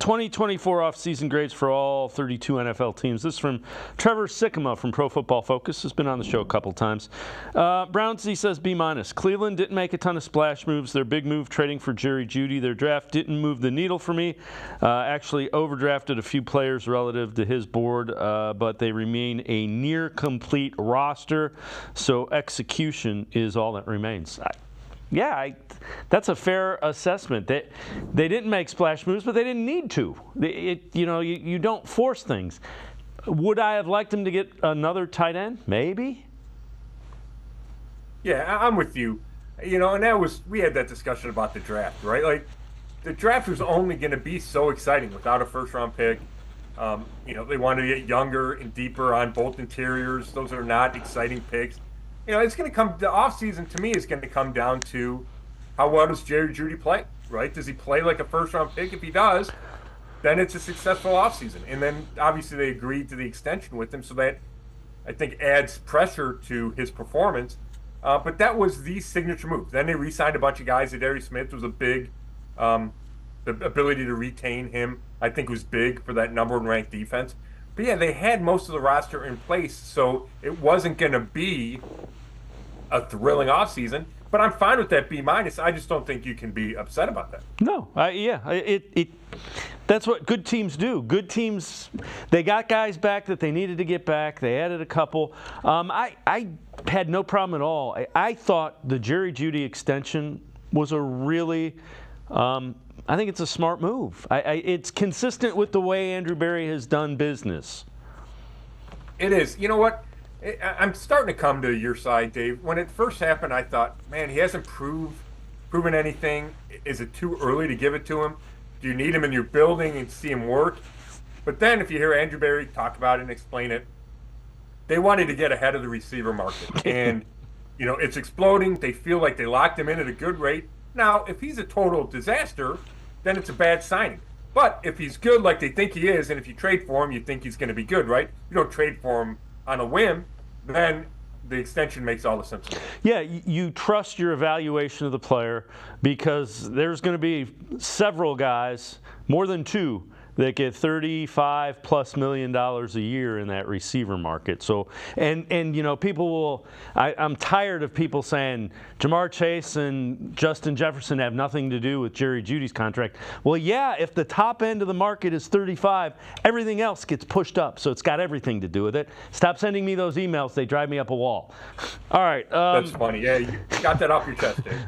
2024 offseason grades for all 32 NFL teams. This is from Trevor Sikkema from Pro Football Focus. Has been on the show a couple times. Brownsy says B-. Cleveland didn't make a ton of splash moves. Their big move trading for Jerry Jeudy. Their draft didn't move the needle for me. Actually overdrafted a few players relative to his board, but they remain a near complete roster. So execution is all that remains. That's a fair assessment. They didn't make splash moves, but they didn't need to. You don't force things. Would I have liked him to get another tight end? Maybe. Yeah, I'm with you. And we had that discussion about the draft, right? Like, the draft was only going to be so exciting without a first-round pick. They wanted to get younger and deeper on both interiors. Those are not exciting picks. It's going to come. The offseason to me is going to come down to how well does Jerry Jeudy play, right? Does he play like a first-round pick? If he does, then it's a successful offseason. And then obviously they agreed to the extension with him, so that I think adds pressure to his performance. But that was the signature move. Then they re-signed a bunch of guys. Darius Smith was a big. The ability to retain him, I think, was big for that number one ranked defense. But yeah, they had most of the roster in place, so it wasn't going to be a thrilling offseason. But I'm fine with that B-. I just don't think you can be upset about that. No, that's what good teams do. Good teams, they got guys back that they needed to get back. They added a couple. I had no problem at all. I thought the Jerry Jeudy extension was a really I think it's a smart move. It's consistent with the way Andrew Berry has done business. It is. You know what? I'm starting to come to your side, Dave. When it first happened, I thought, man, he hasn't proven anything. Is it too early to give it to him? Do you need him in your building and see him work? But then if you hear Andrew Berry talk about it and explain it, they wanted to get ahead of the receiver market. And, it's exploding. They feel like they locked him in at a good rate. Now, if he's a total disaster, then it's a bad signing. But if he's good like they think he is, and if you trade for him, you think he's going to be good, right? You don't trade for him on a whim, then the extension makes all the sense. Yeah, you trust your evaluation of the player because there's going to be several guys, more than two, that get $35+ million a year in that receiver market. So, and people will. I'm tired of people saying Jamar Chase and Justin Jefferson have nothing to do with Jerry Jeudy's contract. Well, yeah, if the top end of the market is 35, everything else gets pushed up. So it's got everything to do with it. Stop sending me those emails; they drive me up a wall. All right. That's funny. Yeah, you got that off your chest, Dave.